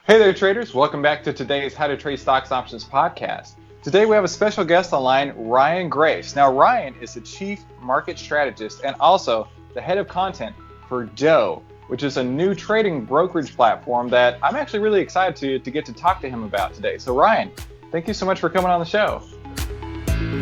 Hey there, traders. Welcome back to today's How to Trade Stocks and Options podcast. Today we have a special guest online, Ryan Grace. Now, Ryan is the Chief Market Strategist and also the Head of Content for Doe, which is a new trading brokerage platform that I'm actually really excited to get to talk to him about today. So, Ryan, thank you so much for coming on the show.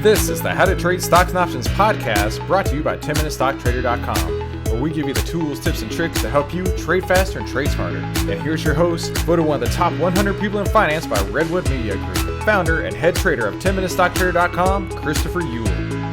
This is the How to Trade Stocks and Options podcast brought to you by 10MinuteStockTrader.com, where we give you the tools, tips, and tricks to help you trade faster and trade smarter. And here's your host, voted one of the top 100 people in finance by Redwood Media Group, founder and head trader of 10MinuteStockTrader.com, Christopher Uhl.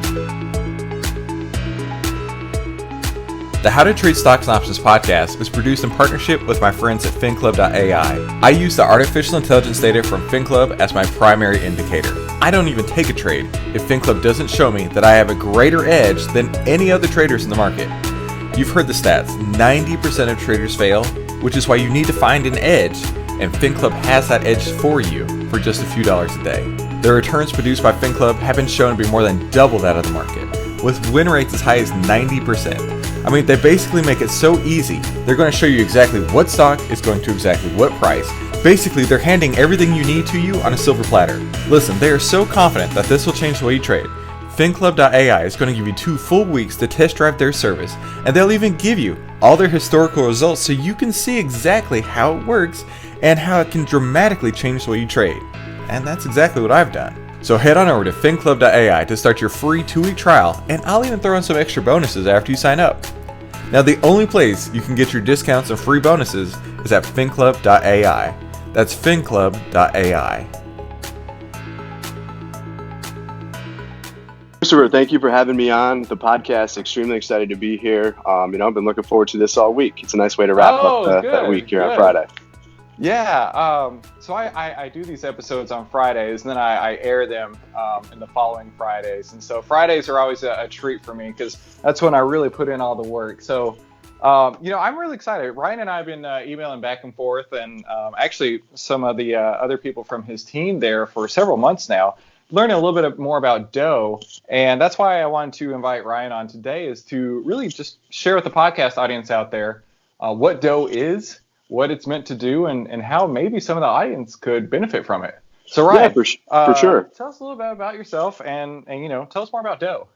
The How to Trade Stocks and Options podcast is produced in partnership with my friends at FinClub.ai. I use the artificial intelligence data from FinClub as my primary indicator. I don't even take a trade if FinClub doesn't show me that I have a greater edge than any other traders in the market. You've heard the stats, 90% of traders fail, which is why you need to find an edge, and FinClub has that edge for you for just a few dollars a day. The returns produced by FinClub have been shown to be more than double that of the market, with win rates as high as 90%. I mean, they basically make it so easy. They're going to show you exactly what stock is going to exactly what price. Basically, they're handing everything you need to you on a silver platter. Listen, they are so confident that this will change the way you trade. FinClub.ai is going to give you 2 full weeks to test drive their service, and they'll even give you all their historical results so you can see exactly how it works and how it can dramatically change the way you trade. And that's exactly what I've done. So head on over to FinClub.ai to start your free 2-week trial, and I'll even throw in some extra bonuses after you sign up. Now, the only place you can get your discounts and free bonuses is at FinClub.ai. That's FinClub.ai. Christopher, thank you for having me on the podcast. Extremely excited to be here. I've been looking forward to this all week. It's a nice way to wrap up that week here on Friday. Yeah, so I do these episodes on Fridays, and then I air them in the following Fridays. And so Fridays are always a treat for me because that's when I really put in all the work. So, I'm really excited. Ryan and I have been emailing back and forth, and actually some of the other people from his team there for several months now, learning a little bit more about Doe. And that's why I wanted to invite Ryan on today, is to really just share with the podcast audience out there what Doe is, what it's meant to do, and how maybe some of the audience could benefit from it. So Ryan, yeah, for sure. Tell us a little bit about yourself, and tell us more about Doe.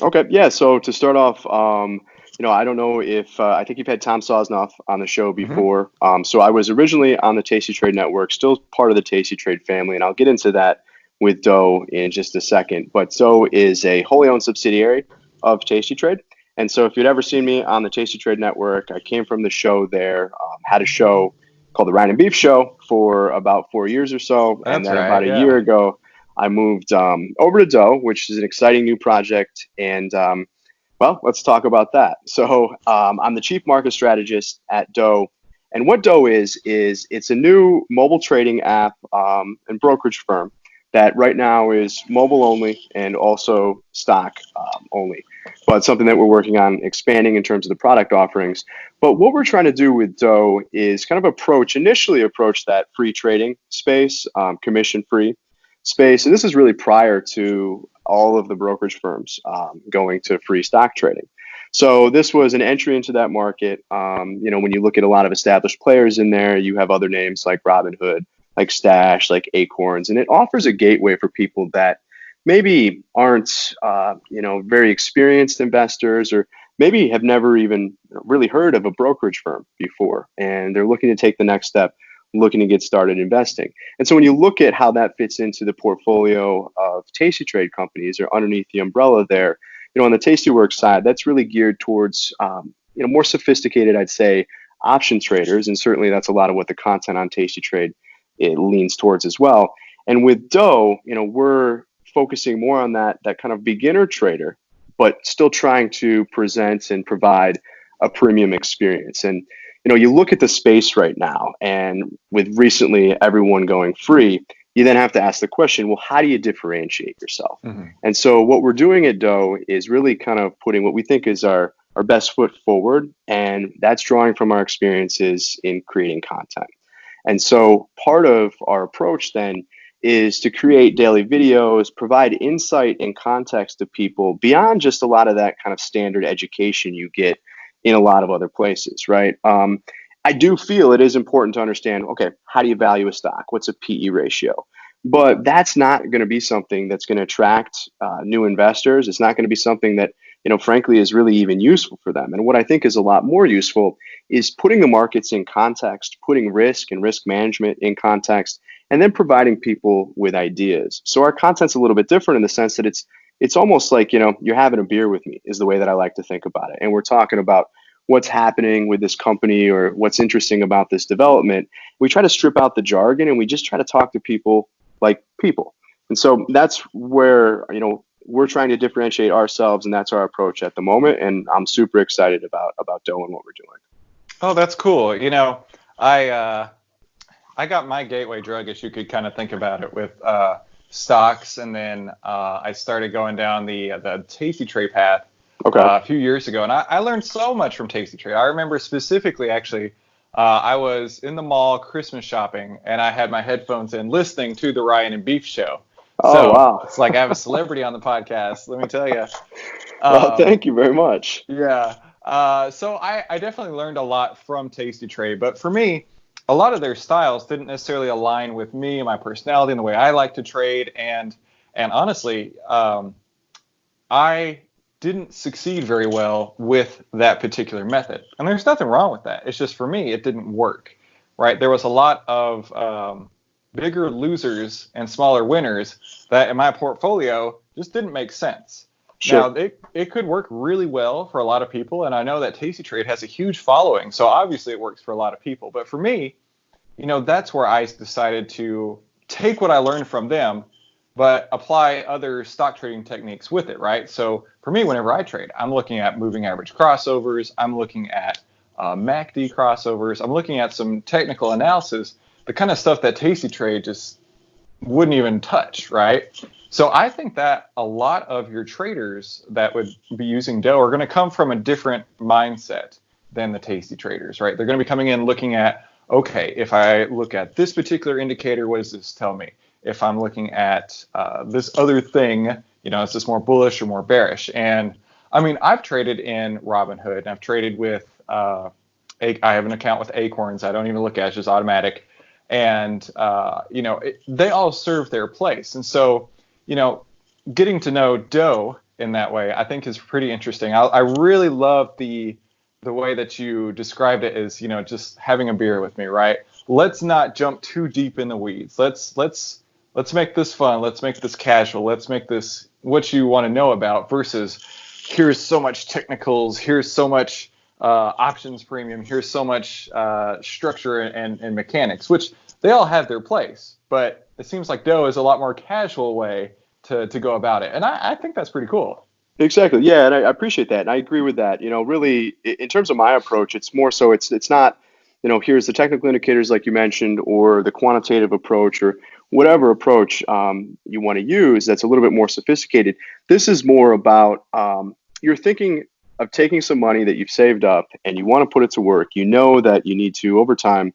Okay, yeah. So to start off, I don't know if I think you've had Tom Sosnoff on the show before. Mm-hmm. So I was originally on the Tasty Trade Network, still part of the Tasty Trade family, and I'll get into that with Doe in just a second. But Doe is a wholly owned subsidiary of Tasty Trade. And so if you'd ever seen me on the Tasty Trade Network, I came from the show there, had a show called the Ryan and Beef Show for about 4 years or so. And then about a year ago, I moved over to Doe, which is an exciting new project. And let's talk about that. So I'm the Chief Market Strategist at Doe. And what Doe is it's a new mobile trading app and brokerage firm that right now is mobile only and also stock only, but something that we're working on expanding in terms of the product offerings. But what we're trying to do with Doe is kind of initially approach that free trading space, commission-free space. And this is really prior to all of the brokerage firms going to free stock trading. So this was an entry into that market. When you look at a lot of established players in there, you have other names like Robinhood, like Stash, like Acorns, and it offers a gateway for people that maybe aren't, very experienced investors, or maybe have never even really heard of a brokerage firm before, and they're looking to take the next step, looking to get started investing. And so when you look at how that fits into the portfolio of Tasty Trade companies, or underneath the umbrella there, on the Tastyworks side, that's really geared towards, more sophisticated, I'd say, option traders, and certainly that's a lot of what the content on Tasty Trade it leans towards as well. And with Doe, we're focusing more on that kind of beginner trader, but still trying to present and provide a premium experience. And, you look at the space right now, and with recently everyone going free, you then have to ask the question, well, how do you differentiate yourself? Mm-hmm. And so what we're doing at Doe is really kind of putting what we think is our best foot forward, and that's drawing from our experiences in creating content. And so part of our approach then is to create daily videos, provide insight and context to people beyond just a lot of that kind of standard education you get in a lot of other places, right? I do feel it is important to understand, okay, how do you value a stock? What's a PE ratio? But that's not going to be something that's going to attract new investors. It's not going to be something that, frankly, is really even useful for them. And what I think is a lot more useful is putting the markets in context, putting risk and risk management in context, and then providing people with ideas. So our content's a little bit different in the sense that it's almost like, you're having a beer with me is the way that I like to think about it. And we're talking about what's happening with this company or what's interesting about this development. We try to strip out the jargon and we just try to talk to people like people. And so that's where, we're trying to differentiate ourselves, and that's our approach at the moment. And I'm super excited about doing what we're doing. Oh, that's cool. I got my gateway drug, as you could kind of think about it, with stocks, and then I started going down the Tasty Trade path a few years ago, and I learned so much from Tasty Trade. I remember specifically, actually, I was in the mall Christmas shopping, and I had my headphones in, listening to the Ryan and Beef show. So wow! It's like I have a celebrity on the podcast. Let me tell you. Well, thank you very much. Yeah. So I definitely learned a lot from Tasty Trade, but for me, a lot of their styles didn't necessarily align with me and my personality and the way I like to trade. And honestly, I didn't succeed very well with that particular method. And there's nothing wrong with that. It's just, for me, it didn't work, right? There was a lot of bigger losers and smaller winners that in my portfolio just didn't make sense. Sure. Now, it could work really well for a lot of people, and I know that Tasty Trade has a huge following, so obviously it works for a lot of people. But for me, that's where I decided to take what I learned from them, but apply other stock trading techniques with it, right? So for me, whenever I trade, I'm looking at moving average crossovers, I'm looking at MACD crossovers, I'm looking at some technical analysis, the kind of stuff that Tasty Trade just wouldn't even touch, right? So I think that a lot of your traders that would be using Doe are going to come from a different mindset than the Tasty traders, right? They're going to be coming in looking at, okay, if I look at this particular indicator, what does this tell me? If I'm looking at this other thing, is this more bullish or more bearish? And I mean, I've traded in Robinhood, and I've traded with, I have an account with Acorns. I don't even look at it, it's just automatic. And, they all serve their place. And so, getting to know Doe in that way, I think is pretty interesting. I really love the way that you described it as, just having a beer with me, right? Let's not jump too deep in the weeds. Let's make this fun. Let's make this casual. Let's make this what you want to know about versus here's so much technicals. Here's so much options premium. Here's so much structure and mechanics, which they all have their place. But it seems like Doe is a lot more casual way to go about it. And I think that's pretty cool. Exactly. Yeah. And I appreciate that. And I agree with that. Really, in terms of my approach, it's more so it's not, here's the technical indicators like you mentioned, or the quantitative approach, or whatever approach you want to use that's a little bit more sophisticated. This is more about you're thinking of taking some money that you've saved up and you want to put it to work. You know that you need to, over time,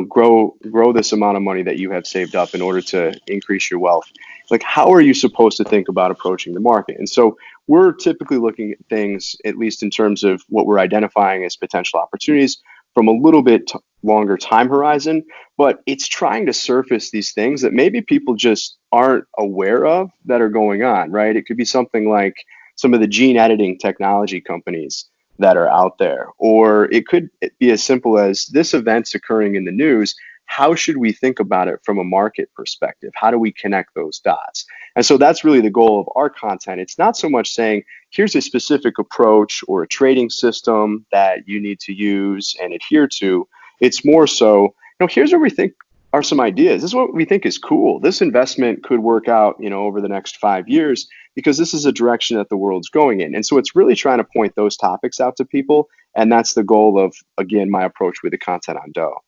grow this amount of money that you have saved up in order to increase your wealth. Like, how are you supposed to think about approaching the market? And so we're typically looking at things, at least in terms of what we're identifying as potential opportunities, from a little bit longer time horizon, but it's trying to surface these things that maybe people just aren't aware of that are going on, right? It could be something like some of the gene editing technology companies that are out there, or it could be as simple as this event's occurring in the news. How should we think about it from a market perspective? How do we connect those dots? And so that's really the goal of our content. It's not so much saying, here's a specific approach or a trading system that you need to use and adhere to. It's more so, here's what we think are some ideas. This is what we think is cool. This investment could work out, over the next 5 years because this is a direction that the world's going in. And so it's really trying to point those topics out to people. And that's the goal of, again, my approach with the content on Doe.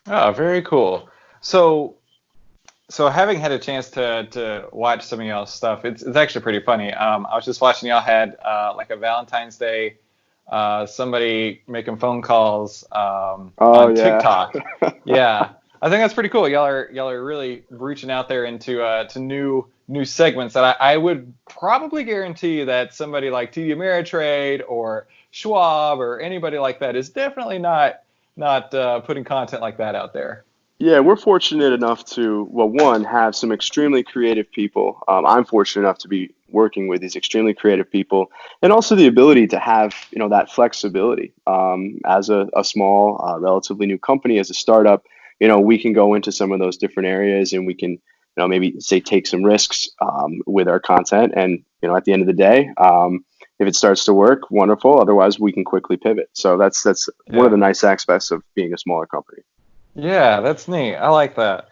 Oh, very cool. So having had a chance to watch some of y'all's stuff, it's actually pretty funny. I was just watching y'all had like a Valentine's Day, somebody making phone calls on TikTok. Yeah, I think that's pretty cool. Y'all are really reaching out there into to new segments that I would probably guarantee you that somebody like TD Ameritrade or Schwab or anybody like that is definitely not not putting content like that out there. Yeah, we're fortunate enough to, well, one, have some extremely creative people. I'm fortunate enough to be working with these extremely creative people, and also the ability to have, that flexibility. As a small, relatively new company, as a startup, we can go into some of those different areas, and we can, maybe say take some risks with our content. And, at the end of the day, if it starts to work, wonderful. Otherwise, we can quickly pivot. So that's one of Yeah. the nice aspects of being a smaller company. Yeah, that's neat. I like that.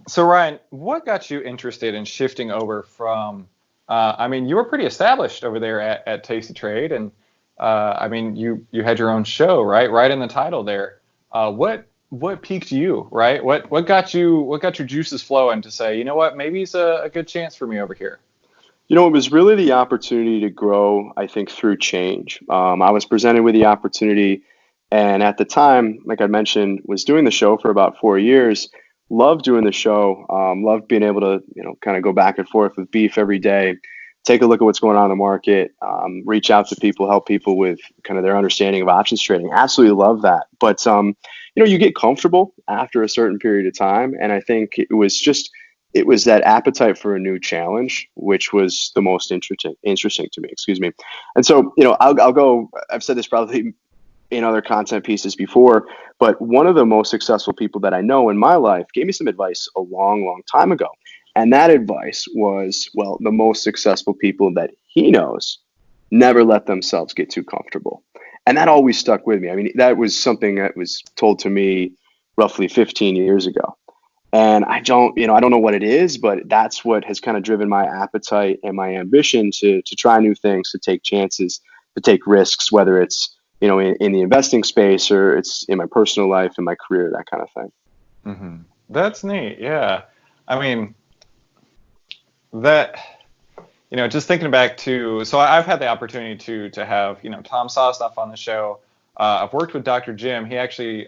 So Ryan, what got you interested in shifting over from? I mean, you were pretty established over there at Tasty Trade, and I mean, you had your own show, right? Right in the title there. What piqued you, right? What got your juices flowing to say, you know what, maybe it's a good chance for me over here. It was really the opportunity to grow, I think, through change. I was presented with the opportunity, and at the time, like I mentioned, was doing the show for about 4 years. Loved doing the show. Loved being able to, kind of go back and forth with beef every day, take a look at what's going on in the market, reach out to people, help people with kind of their understanding of options trading. Absolutely love that. But you get comfortable after a certain period of time, and I think it was that appetite for a new challenge, which was the most interesting to me. Excuse me. And so, I'll go. I've said this probably in other content pieces before, but one of the most successful people that I know in my life gave me some advice a long, long time ago. And that advice was, well, the most successful people that he knows never let themselves get too comfortable. And that always stuck with me. I mean, that was something that was told to me roughly 15 years ago. And I don't know what it is, but that's what has kind of driven my appetite and my ambition to try new things, to take chances, to take risks, whether it's, in the investing space, or it's in my personal life, in my career, that kind of thing. Hmm. That's neat. Yeah. I mean, that, just thinking back to, so I've had the opportunity to have, Tom Sosnoff on the show. I've worked with Dr. Jim. He actually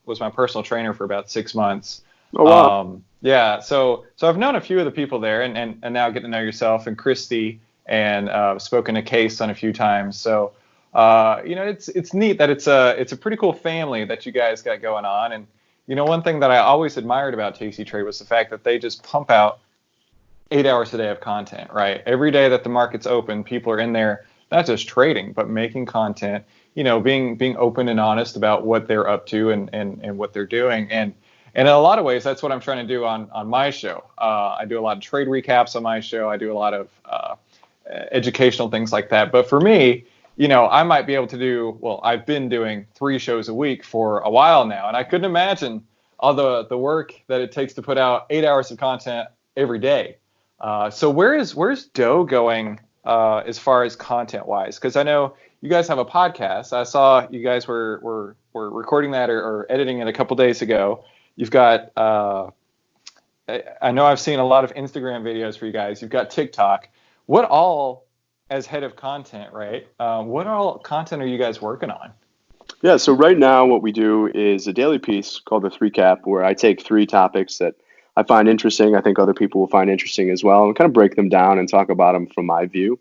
was my personal trainer for about 6 months. Oh, wow. Yeah, so I've known a few of the people there, and now get to know yourself and Christy, and spoken to Case on a few times. So it's neat that it's a pretty cool family that you guys got going on. And one thing that I always admired about Tasty Trade was the fact that they just pump out 8 hours a day of content, right? Every day that the market's open, people are in there not just trading, but making content. Being open and honest about what they're up to, and what they're doing. And in a lot of ways, that's what I'm trying to do on my show. I do a lot of trade recaps on my show. I do a lot of educational things like that. But for me, I might be able to do, well, I've been doing 3 shows a week for a while now, and I couldn't imagine all the work that it takes to put out 8 hours of content every day. So where's Doe going as far as content wise? Because I know you guys have a podcast. I saw you guys were recording that, or editing it a couple days ago. You've got, I know I've seen a lot of Instagram videos for you guys. You've got TikTok. What all, as head of content, right? What all content are you guys working on? Yeah, so right now what we do is a daily piece called the Three Cap, where I take 3 topics that I find interesting, I think other people will find interesting as well, and kind of break them down and talk about them from my view.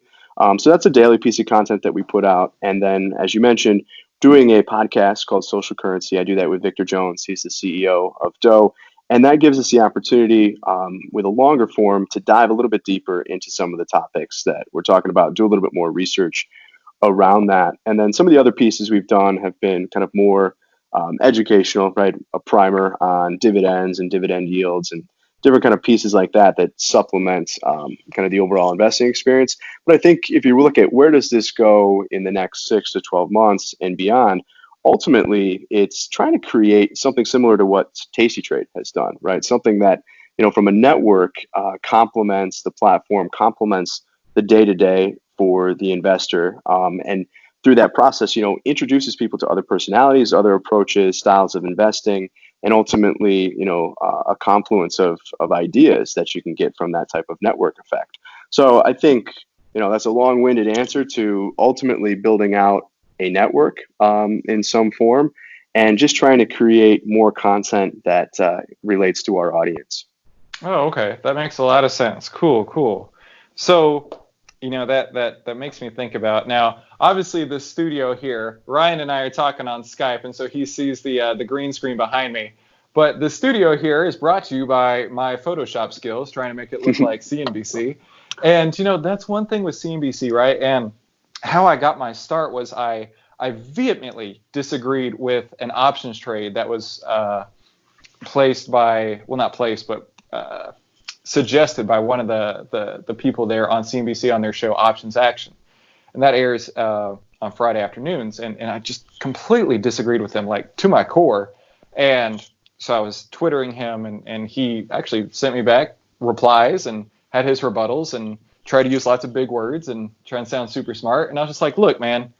So that's a daily piece of content that we put out. And then, as you mentioned, doing a podcast called Social Currency. I do that with Victor Jones. He's the CEO of Doe. And that gives us the opportunity, with a longer form, to dive a little bit deeper into some of the topics that we're talking about, do a little bit more research around that. And then some of the other pieces we've done have been kind of more educational, right? A primer on dividends and dividend yields, and different kind of pieces like that that supplement kind of the overall investing experience. But I think if you look at where does this go in the next 6 to 12 months and beyond, ultimately it's trying to create something similar to what Tasty Trade has done, right? Something that, from a network, complements the platform, complements the day-to-day for the investor, and through that process, introduces people to other personalities, other approaches, styles of investing, and ultimately, a confluence of ideas that you can get from that type of network effect. So I think, that's a long-winded answer to ultimately building out a network in some form, and just trying to create more content that relates to our audience. Oh, okay. That makes a lot of sense. Cool, cool. So That makes me think about now. Obviously, the studio here, Ryan and I are talking on Skype, and so he sees the green screen behind me. But the studio here is brought to you by my Photoshop skills, trying to make it look like CNBC. And that's one thing with CNBC, right? And how I got my start was I vehemently disagreed with an options trade that was placed by, well, not placed, but suggested by one of the people there on CNBC on their show Options Action, and that airs on Friday afternoons. And I just completely disagreed with him, like to my core. And so I was twittering him, and he actually sent me back replies and had his rebuttals and tried to use lots of big words and try and sound super smart. And I was just like, look, man,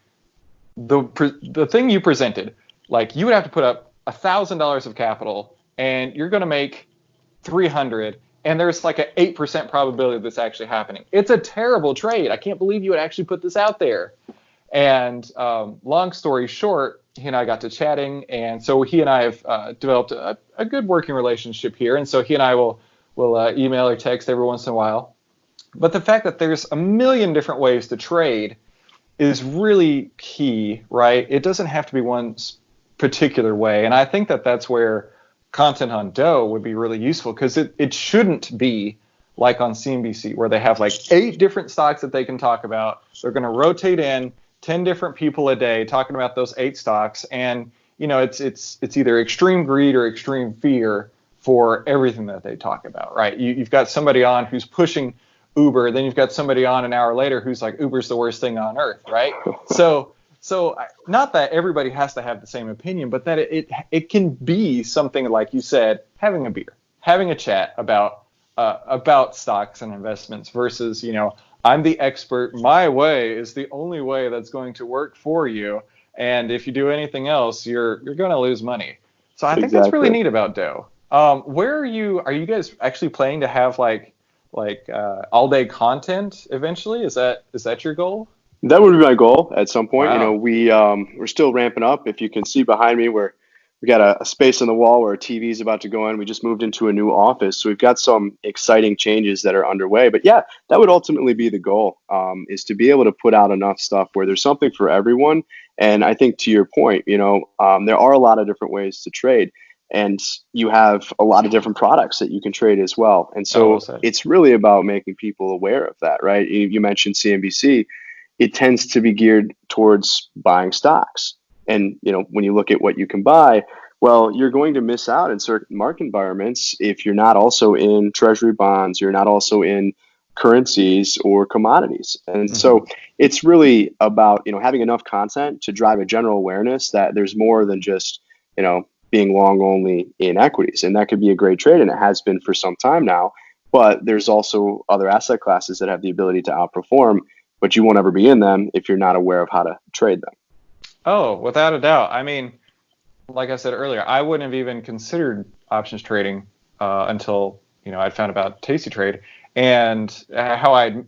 the thing you presented, like you would have to put up $1,000 of capital, and you're going to make 300. And there's like an 8% probability of this actually happening. It's a terrible trade. I can't believe you would actually put this out there. And long story short, he and I got to chatting. And so he and I have developed a good working relationship here. And so he and I will email or text every once in a while. But the fact that there's a million different ways to trade is really key, right? It doesn't have to be one particular way. And I think that that's where content on Doe would be really useful, because it shouldn't be like on CNBC where they have like 8 different stocks that they can talk about. They're going to rotate in 10 different people a day talking about those 8 stocks. And, it's either extreme greed or extreme fear for everything that they talk about, right? You've got somebody on who's pushing Uber, then you've got somebody on an hour later who's like, Uber's the worst thing on earth, right? So not that everybody has to have the same opinion, but that it can be something like you said, having a beer, having a chat about stocks and investments versus, I'm the expert. My way is the only way that's going to work for you. And if you do anything else, you're going to lose money. So I think that's really neat about Doe. Where are you guys actually planning to have like all day content eventually? Is that your goal? That would be my goal at some point. Wow. We're still ramping up. If you can see behind me, we got a space on the wall where a TV is about to go in. We just moved into a new office, so we've got some exciting changes that are underway. But yeah, that would ultimately be the goal, is to be able to put out enough stuff where there's something for everyone. And I think to your point, there are a lot of different ways to trade, and you have a lot of different products that you can trade as well. And so it's really about making people aware of that, right? You mentioned CNBC. It tends to be geared towards buying stocks. And, when you look at what you can buy, well, you're going to miss out in certain market environments if you're not also in treasury bonds, you're not also in currencies or commodities. And so it's really about, having enough content to drive a general awareness that there's more than just, being long only in equities. And that could be a great trade, and it has been for some time now. But there's also other asset classes that have the ability to outperform, but you won't ever be in them if you're not aware of how to trade them. Oh, without a doubt. I mean, like I said earlier, I wouldn't have even considered options trading until, I'd found about Tasty Trade. And how I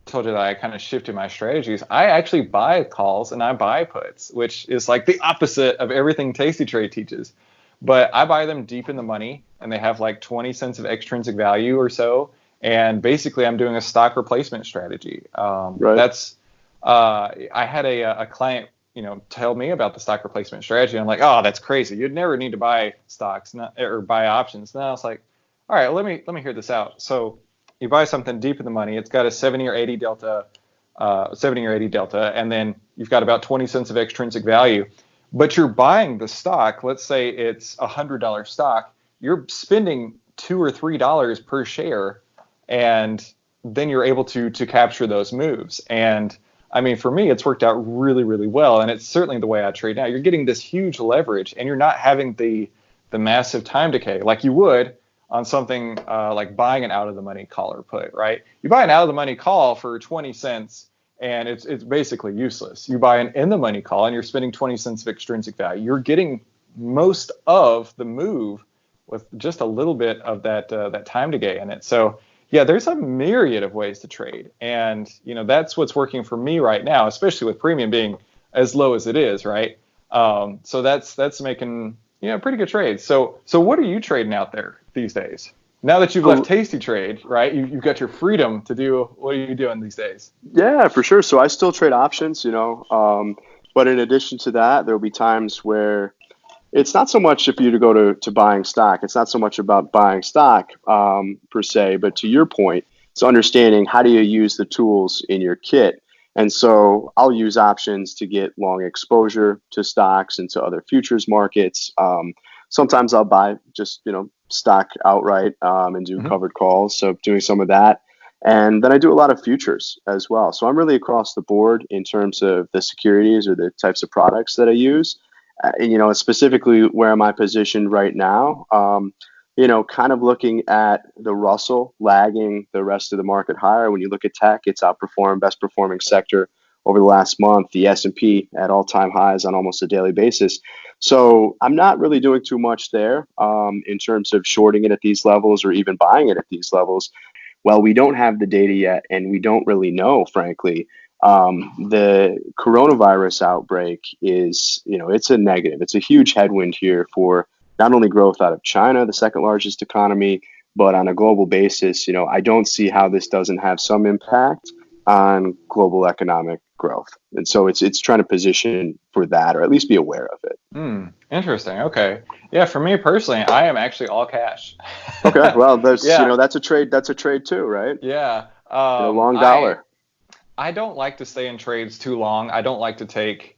told you that I kind of shifted my strategies. I actually buy calls and I buy puts, which is like the opposite of everything Tasty Trade teaches. But I buy them deep in the money, and they have like 20 cents of extrinsic value or so. And basically, I'm doing a stock replacement strategy. Right. I had a client, tell me about the stock replacement strategy. I'm like, oh, that's crazy. You'd never need to buy stocks or buy options. And I was like, all right, let me hear this out. So you buy something deep in the money. It's got a 70 or 80 delta, and then you've got about 20 cents of extrinsic value. But you're buying the stock. Let's say it's $100 stock. You're spending $2 or $3 per share, and then you're able to capture those moves. And I mean, for me, it's worked out really, really well. And it's certainly the way I trade now. You're getting this huge leverage, and you're not having the massive time decay like you would on something like buying an out of the money call or put, right? You buy an out of the money call for 20 cents, and it's basically useless. You buy an in the money call, and you're spending 20 cents of extrinsic value. You're getting most of the move with just a little bit of that time decay in it. So yeah, there's a myriad of ways to trade, and that's what's working for me right now, especially with premium being as low as it is, right? So that's making pretty good trades. So what are you trading out there these days? Now that you've left Tasty Trade, right, you've got your freedom to do, what are you doing these days? Yeah, for sure. So I still trade options, but in addition to that, there'll be times where it's not so much if you to go to buying stock. It's not so much about buying stock per se, but to your point, it's understanding how do you use the tools in your kit. And so I'll use options to get long exposure to stocks and to other futures markets. Sometimes I'll buy just stock outright and do covered calls. So doing some of that. And then I do a lot of futures as well. So I'm really across the board in terms of the securities or the types of products that I use. Specifically where am I positioned right now? Kind of looking at the Russell lagging the rest of the market higher. When you look at tech, it's outperformed best performing sector over the last month. The S&P at all-time highs on almost a daily basis. So I'm not really doing too much there in terms of shorting it at these levels or even buying it at these levels. Well, we don't have the data yet, and we don't really know, frankly. The coronavirus outbreak is, it's a negative. It's a huge headwind here for not only growth out of China, the second largest economy, but on a global basis. I don't see how this doesn't have some impact on global economic growth. And so it's trying to position for that, or at least be aware of it. Interesting. Okay. Yeah. For me personally, I am actually all cash. Okay. Well, that's a trade. That's a trade too, right? Yeah. Long dollar. I don't like to stay in trades too long. I don't like to take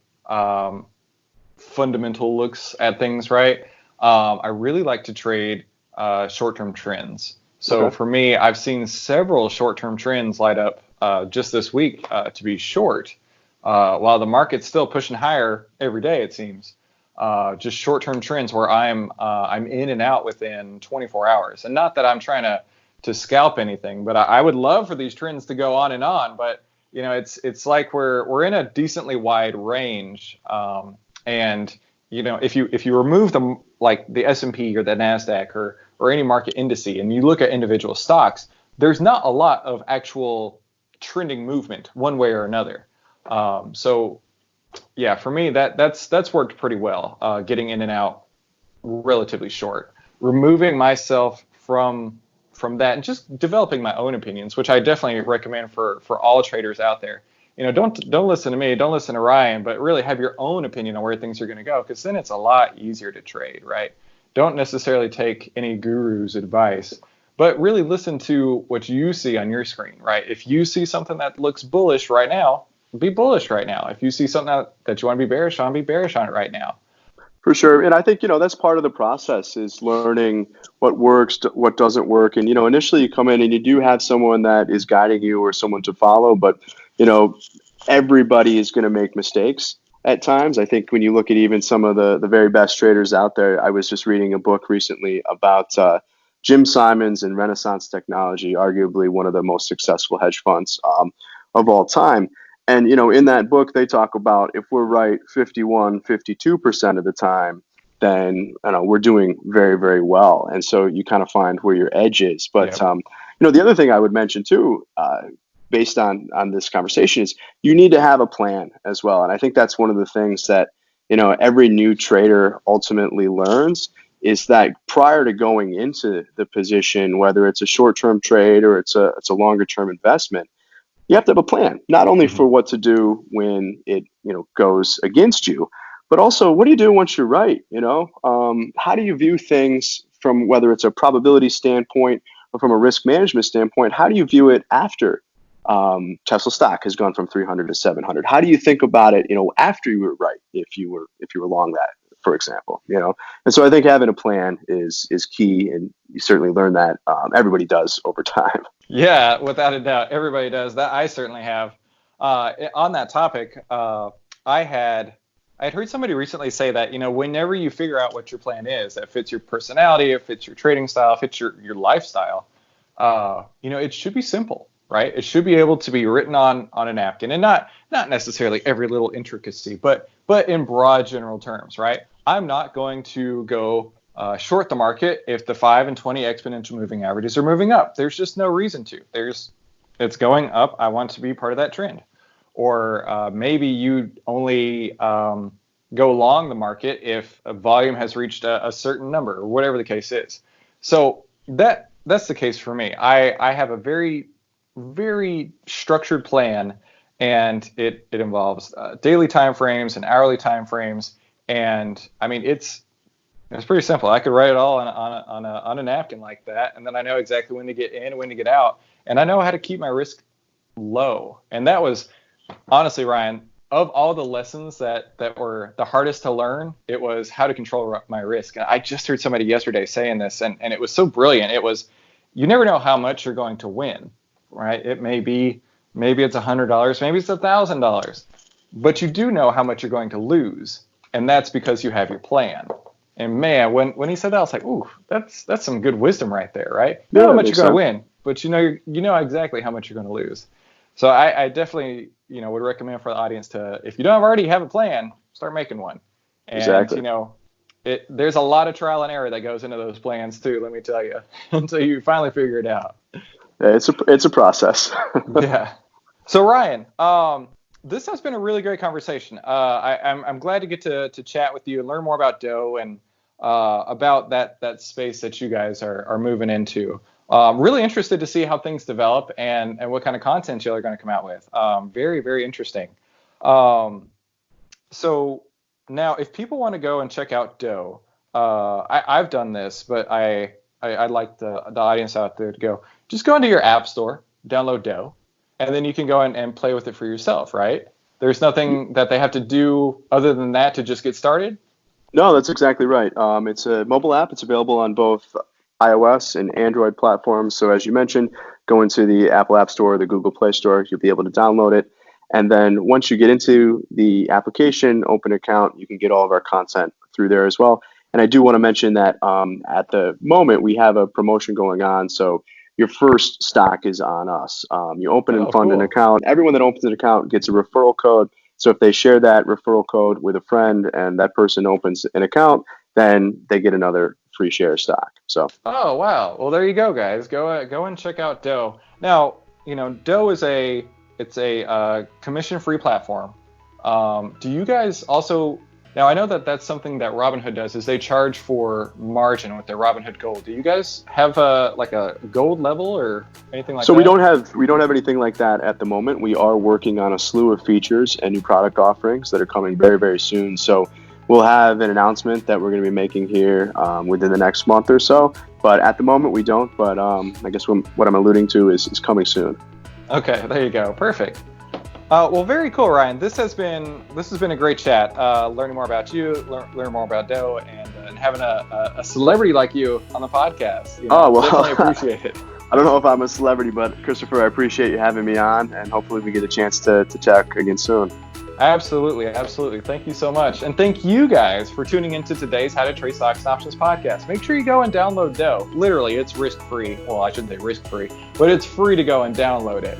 fundamental looks at things, right? I really like to trade short-term trends. So for me, I've seen several short-term trends light up just this week to be short, while the market's still pushing higher every day, it seems. Just short-term trends where I'm in and out within 24 hours. And not that I'm trying to scalp anything, but I would love for these trends to go on, but it's like we're in a decently wide range, and if you remove them, like the S&P or the Nasdaq or any market indice, and you look at individual stocks, there's not a lot of actual trending movement one way or another. So yeah, for me that's worked pretty well, getting in and out relatively short, removing myself from that and just developing my own opinions, which I definitely recommend for all traders out there. Don't listen to me, don't listen to Ryan, but really have your own opinion on where things are going to go, because then it's a lot easier to trade, right? Don't necessarily take any guru's advice, but really listen to what you see on your screen, right? If you see something that looks bullish right now, be bullish right now. If you see something that you want to be bearish on it right now. For sure. And I think, that's part of the process is learning what works, what doesn't work. And, initially you come in and you do have someone that is guiding you or someone to follow, but, everybody is going to make mistakes at times. I think when you look at even some of the very best traders out there, I was just reading a book recently about Jim Simons and Renaissance Technology, arguably one of the most successful hedge funds of all time. And, in that book, they talk about if we're right 52% of the time, then we're doing very, very well. And so you kind of find where your edge is. But, the other thing I would mention, too, based on this conversation is you need to have a plan as well. And I think that's one of the things that, every new trader ultimately learns is that prior to going into the position, whether it's a short-term trade or it's a longer-term investment, you have to have a plan, not only for what to do when it, goes against you, but also what do you do once you're right? How do you view things from whether it's a probability standpoint or from a risk management standpoint? How do you view it after Tesla stock has gone from 300 to 700? How do you think about it, after you were right, if you were long that, for example, And so I think having a plan is key, and you certainly learn that. Everybody does over time. Yeah, without a doubt, everybody does that. I certainly have. On that topic, I had heard somebody recently say that, whenever you figure out what your plan is, that fits your personality, it fits your trading style, fits your lifestyle, it should be simple, right? It should be able to be written on a napkin, and not necessarily every little intricacy, but in broad general terms, right? I'm not going to go short the market if the 5 and 20 exponential moving averages are moving up. There's just no reason to. It's going up. I want to be part of that trend. Or maybe you only go long the market if a volume has reached a certain number, or whatever the case is. So that that's the case for me. I have a very, very structured plan, and it involves daily time frames and hourly time frames. And I mean, it's pretty simple. I could write it all on a napkin like that, and then I know exactly when to get in, when to get out, and I know how to keep my risk low. And that was honestly, Ryan, of all the lessons that were the hardest to learn, it was how to control my risk. And I just heard somebody yesterday saying this, and it was so brilliant. It was, you never know how much you're going to win, right? It maybe it's $100, maybe it's $1,000, but you do know how much you're going to lose, and that's because you have your plan. And man, when he said that, I was like, ooh, that's some good wisdom right there, right? You know how much you're going to win, but you know exactly how much you're going to lose. So I definitely, would recommend for the audience to, if you don't already have a plan, start making one. And, exactly. There's a lot of trial and error that goes into those plans too, let me tell you, until you finally figure it out. Yeah, it's a process. Yeah. So Ryan, this has been a really great conversation. I'm glad to get to chat with you and learn more about Doe and about that space that you guys are moving into. Really interested to see how things develop and what kind of content y'all are going to come out with. Very, very interesting. So now, if people want to go and check out Doe, I've done this, but I'd like the audience out there to just go into your app store, download Doe, and then you can go and play with it for yourself, right? There's nothing that they have to do other than that to just get started? No, that's exactly right. It's a mobile app. It's available on both iOS and Android platforms. So as you mentioned, go into the Apple App Store, the Google Play Store, you'll be able to download it. And then once you get into the application, open an account, you can get all of our content through there as well. And I do want to mention that at the moment, we have a promotion going on. So your first stock is on us. You open and fund an account. Everyone that opens an account gets a referral code. So if they share that referral code with a friend and that person opens an account, then they get another free share of stock. So. Oh, wow. Well, there you go, guys. Go and check out Doe. Now, Doe is a commission-free platform. Do you guys also? Now, I know that that's something that Robinhood does, is they charge for margin with their Robinhood Gold. Do you guys have a gold level or anything like that? So we don't have anything like that at the moment. We are working on a slew of features and new product offerings that are coming very, very soon. So we'll have an announcement that we're going to be making here within the next month or so. But at the moment, we don't. But I guess what I'm alluding to is coming soon. Okay, there you go. Perfect. Well, very cool, Ryan. This has been a great chat. Learning more about you, learn more about Doe, and having a celebrity like you on the podcast. Definitely appreciate it. I don't know if I'm a celebrity, but Christopher, I appreciate you having me on, and hopefully we get a chance to chat again soon. Absolutely. Thank you so much. And thank you guys for tuning into today's How to Trade Stocks and Options podcast. Make sure you go and download Doe. Literally, it's risk-free. Well, I shouldn't say risk-free, but it's free to go and download it.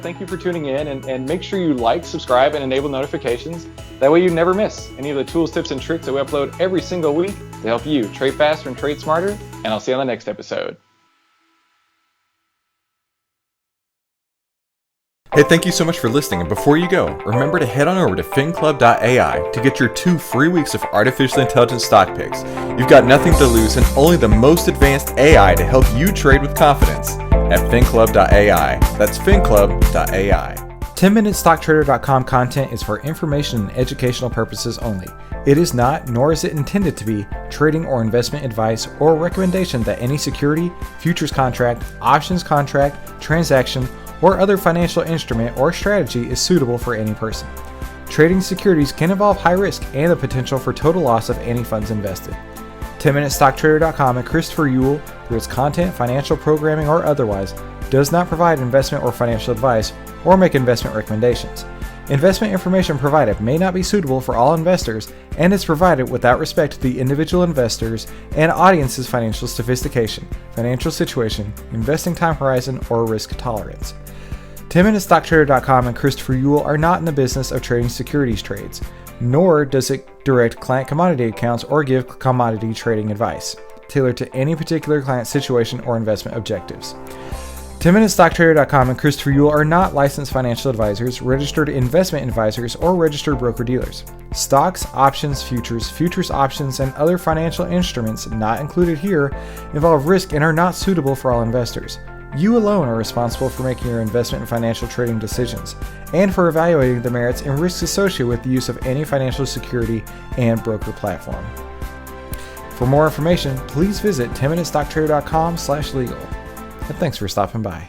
Thank you for tuning in, and make sure you like, subscribe, and enable notifications. That way you never miss any of the tools, tips, and tricks that we upload every single week to help you trade faster and trade smarter. And I'll see you on the next episode. Hey, thank you so much for listening. And before you go, remember to head on over to finclub.ai to get your 2 free weeks of artificial intelligence stock picks. You've got nothing to lose and only the most advanced AI to help you trade with confidence at finclub.ai. That's finclub.ai. 10MinuteStockTrader.com content is for information and educational purposes only. It is not, nor is it intended to be, trading or investment advice or recommendation that any security, futures contract, options contract, transaction, or other financial instrument or strategy is suitable for any person. Trading securities can involve high risk and the potential for total loss of any funds invested. 10MinuteStockTrader.com and Christopher Uhl, through its content, financial programming, or otherwise, does not provide investment or financial advice or make investment recommendations. Investment information provided may not be suitable for all investors and is provided without respect to the individual investors and audience's financial sophistication, financial situation, investing time horizon, or risk tolerance. 10MinuteStockTrader.com and Christopher Uhl are not in the business of trading securities trades, nor does it direct client commodity accounts or give commodity trading advice tailored to any particular client situation or investment objectives. 10MinuteStockTrader.com and Christopher Uhl are not licensed financial advisors, registered investment advisors, or registered broker-dealers. Stocks, options, futures options, and other financial instruments not included here involve risk and are not suitable for all investors. You alone are responsible for making your investment and financial trading decisions, and for evaluating the merits and risks associated with the use of any financial security and broker platform. For more information, please visit 10MinuteStockTrader.com/legal. And thanks for stopping by.